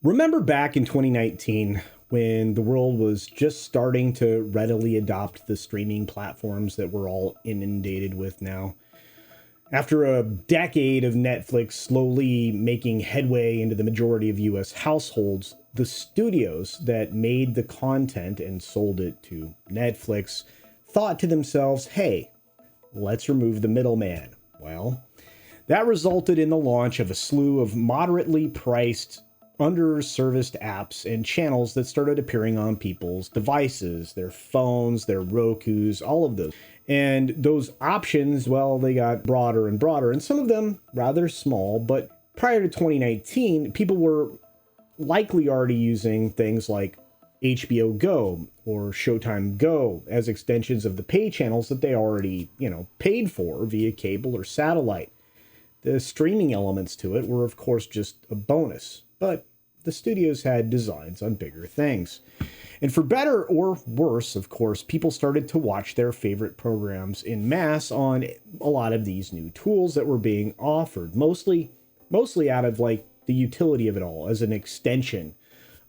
Remember back in 2019 when the world was just starting to readily adopt the streaming platforms that we're all inundated with now? After a decade of Netflix slowly making headway into the majority of US households, the studios that made the content and sold it to Netflix thought to themselves, hey, let's remove the middleman. Well, that resulted in the launch of a slew of moderately priced, under-serviced apps and channels that started appearing on people's devices, their phones, their Rokus, all of those. And those options, well, they got broader and broader, and some of them rather small. But prior to 2019, people were likely already using things like HBO Go or Showtime Go as extensions of the pay channels that they already, paid for via cable or satellite. The streaming elements to it were, of course, just a bonus, but the studios had designs on bigger things. And for better or worse, of course, people started to watch their favorite programs en masse on a lot of these new tools that were being offered, mostly out of the utility of it all as an extension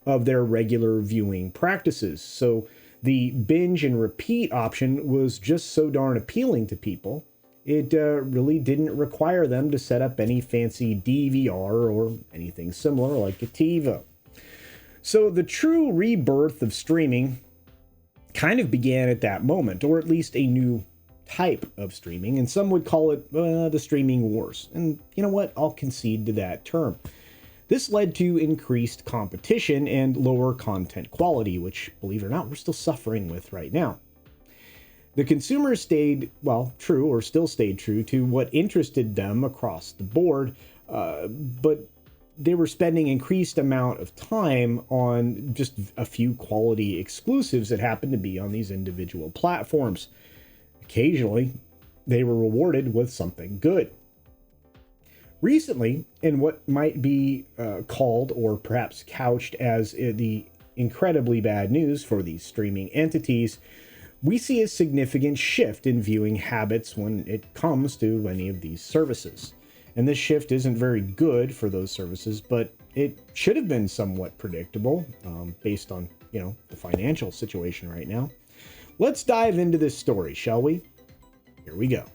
of their regular viewing practices. So the binge and repeat option was just so darn appealing to people. It really didn't require them to set up any fancy DVR or anything similar like a TiVo. So the true rebirth of streaming kind of began at that moment, or at least a new type of streaming, and some would call it the streaming wars. And you know what? I'll concede to that term. This led to increased competition and lower content quality, which, believe it or not, we're still suffering with right now. The consumers stayed, true, or still stayed true to what interested them across the board, but they were spending increased amount of time on just a few quality exclusives that happened to be on these individual platforms. Occasionally, they were rewarded with something good. Recently, in what might be called or perhaps couched as the incredibly bad news for these streaming entities, we see a significant shift in viewing habits when it comes to any of these services. And this shift isn't very good for those services, but it should have been somewhat predictable based on, the financial situation right now. Let's dive into this story, shall we? Here we go.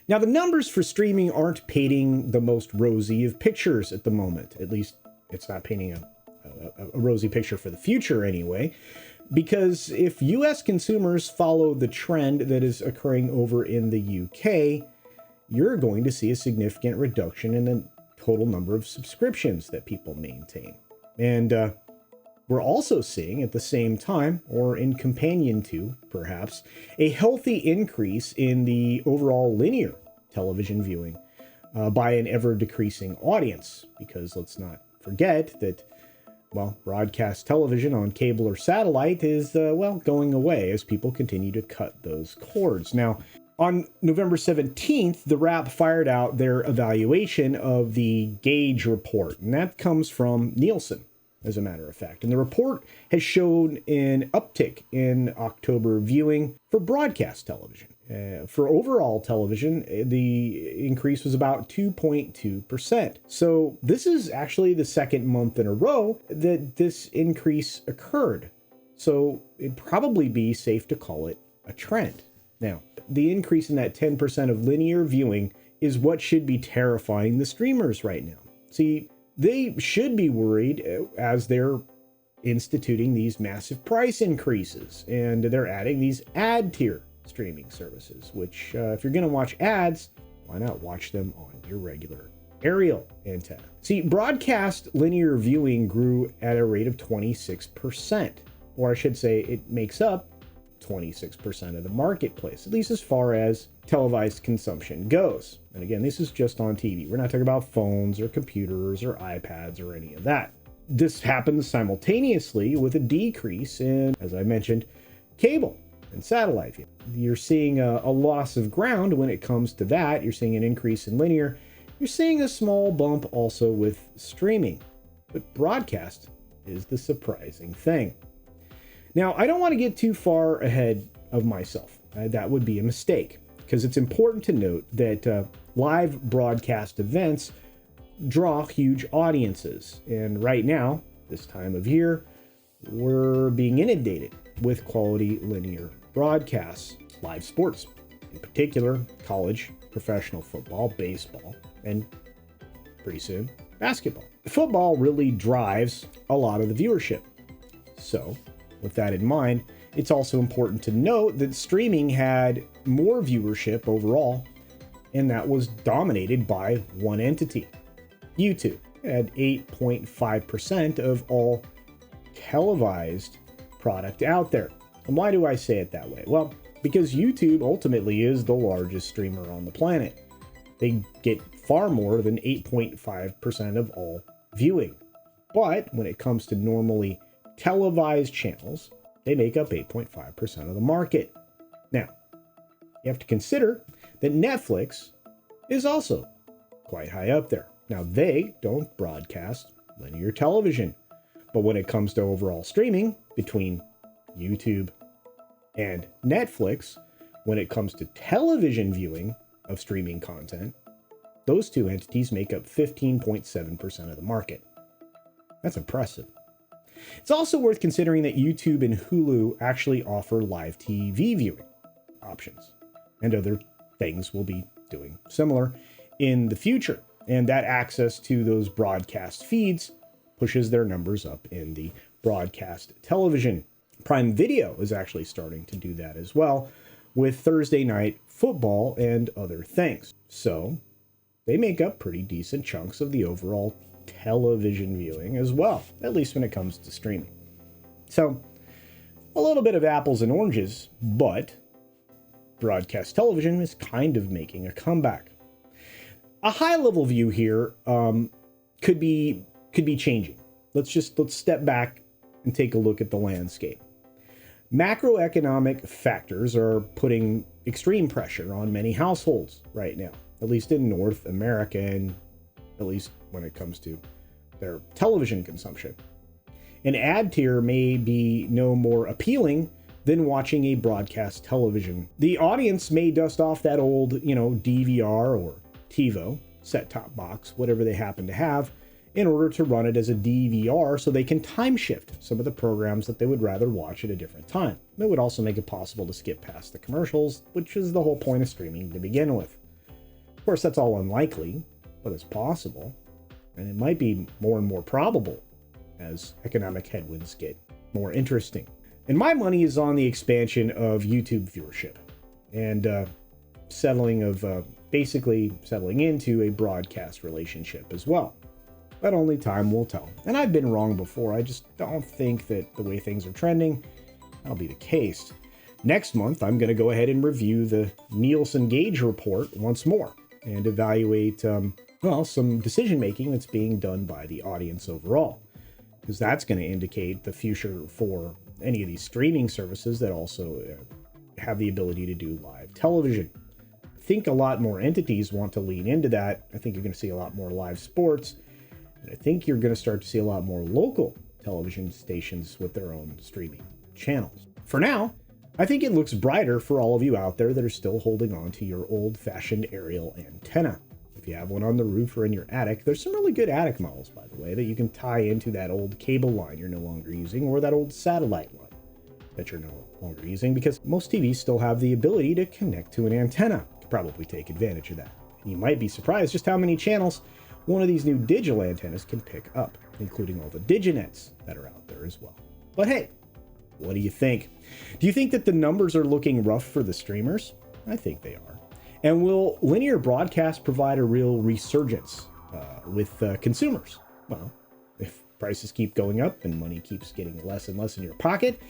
Now, the numbers for streaming aren't painting the most rosy of pictures at the moment. At least it's not painting a rosy picture for the future anyway, because if US consumers follow the trend that is occurring over in the UK, you're going to see a significant reduction in the total number of subscriptions that people maintain. And we're also seeing at the same time, or in companion to, perhaps, a healthy increase in the overall linear television viewing by an ever-decreasing audience. Because let's not forget that, broadcast television on cable or satellite is, going away as people continue to cut those cords. Now, on November 17th, the Wrap fired out their evaluation of the Gauge report, and that comes from Nielsen, as a matter of fact. And the report has shown an uptick in October viewing for broadcast television. For overall television, the increase was about 2.2%. So this is actually the second month in a row that this increase occurred. So it'd probably be safe to call it a trend. Now, the increase in that 10% of linear viewing is what should be terrifying the streamers right now. See, they should be worried as they're instituting these massive price increases, and they're adding these ad tier streaming services, which if you're going to watch ads, why not watch them on your regular aerial antenna? See, broadcast linear viewing grew at a rate of 26%, or I should say it makes up 26% of the marketplace, at least as far as televised consumption goes. And again, this is just on TV. We're not talking about phones or computers or iPads or any of that. This happens simultaneously with a decrease in, as I mentioned, cable and satellite viewing. You're seeing a loss of ground when it comes to that. You're seeing an increase in linear. You're seeing a small bump also with streaming, but broadcast is the surprising thing. Now, I don't want to get too far ahead of myself. That would be a mistake, because it's important to note that live broadcast events draw huge audiences. And right now, this time of year, we're being inundated with quality linear broadcasts, live sports, in particular, college, professional football, baseball, and pretty soon, basketball. Football really drives a lot of the viewership. So, with that in mind, it's also important to note that streaming had more viewership overall, and that was dominated by one entity, YouTube. It had 8.5% of all televised product out there. And why do I say it that way? Well, because YouTube ultimately is the largest streamer on the planet. They get far more than 8.5% of all viewing. But when it comes to normally televised channels, they make up 8.5% of the market. Now, you have to consider that Netflix is also quite high up there. Now, they don't broadcast linear television, but when it comes to overall streaming between YouTube and Netflix, when it comes to television viewing of streaming content, those two entities make up 15.7% of the market. That's impressive. It's also worth considering that YouTube and Hulu actually offer live TV viewing options, and other things will be doing similar in the future. And that access to those broadcast feeds pushes their numbers up in the broadcast television. Prime Video is actually starting to do that as well with Thursday night football and other things. So they make up pretty decent chunks of the overall television viewing as well, at least when it comes to streaming. So a little bit of apples and oranges, but broadcast television is kind of making a comeback. A high level view here could be changing. Let's step back and take a look at the landscape. Macroeconomic factors are putting extreme pressure on many households right now, at least in North America, and at least when it comes to their television consumption. An ad tier may be no more appealing than watching a broadcast television. The audience may dust off that old, DVR or TiVo, set-top box, whatever they happen to have, in order to run it as a DVR so they can time shift some of the programs that they would rather watch at a different time. It would also make it possible to skip past the commercials, which is the whole point of streaming to begin with. Of course, that's all unlikely, but it's possible, and it might be more and more probable as economic headwinds get more interesting. And my money is on the expansion of YouTube viewership and basically settling into a broadcast relationship as well. But only time will tell. And I've been wrong before. I just don't think that the way things are trending, that'll be the case. Next month, I'm going to go ahead and review the Nielsen Gauge report once more and evaluate, some decision-making that's being done by the audience overall. Because that's going to indicate the future for any of these streaming services that also have the ability to do live television. I think a lot more entities want to lean into that. I think you're going to see a lot more live sports. And I think you're going to start to see a lot more local television stations with their own streaming channels. For now, I think it looks brighter for all of you out there that are still holding on to your old-fashioned aerial antenna. If you have one on the roof or in your attic, there's some really good attic models, by the way, that you can tie into that old cable line you're no longer using or that old satellite line that you're no longer using, because most TVs still have the ability to connect to an antenna. You could probably take advantage of that. And you might be surprised just how many channels one of these new digital antennas can pick up, including all the diginets that are out there as well. But hey, what do you think? Do you think that the numbers are looking rough for the streamers? I think they are. And will linear broadcast provide a real resurgence with consumers? Well, if prices keep going up and money keeps getting less and less in your pocket,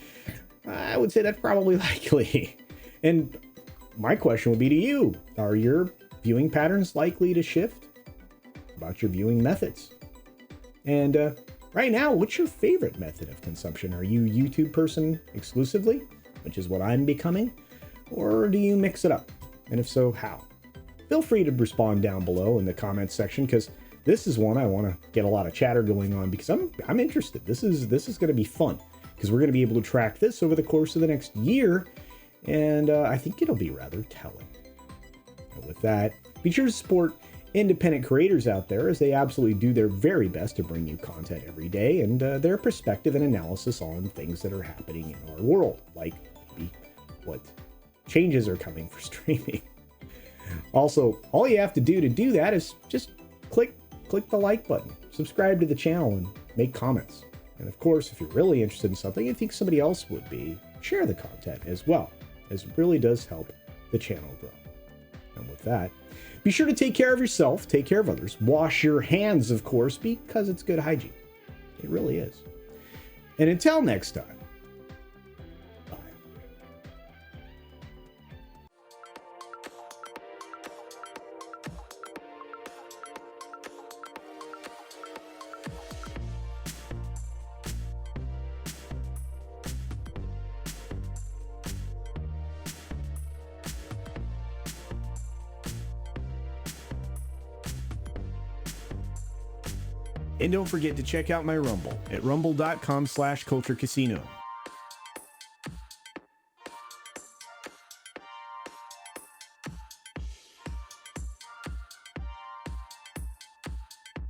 I would say that's probably likely. And my question would be to you, are your viewing patterns likely to shift? About your viewing methods? And right now, what's your favorite method of consumption? Are you a YouTube person exclusively, which is what I'm becoming? Or do you mix it up? And if so, how? feel free to respond down below in the comments section, because this is one I want to get a lot of chatter going on, because I'm interested. This is going to be fun, because we're going to be able to track this over the course of the next year, and I think it'll be rather telling. And with that, be sure to support independent creators out there, as they absolutely do their very best to bring you content every day, and their perspective and analysis on things that are happening in our world, like maybe what changes are coming for streaming. Also, all you have to do that is just click the like button, subscribe to the channel, and make comments. And of course, if you're really interested in something and think somebody else would be, share the content as well, as it really does help the channel grow. And with that, be sure to take care of yourself, take care of others, wash your hands, of course, because it's good hygiene. It really is. And until next time, bye. And don't forget to check out my Rumble at rumble.com/CultureCasino.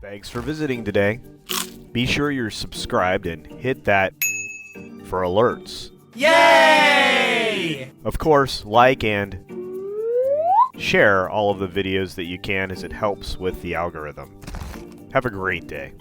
Thanks for visiting today. Be sure you're subscribed and hit that for alerts. Yay! Of course, like and share all of the videos that you can, as it helps with the algorithm. Have a great day.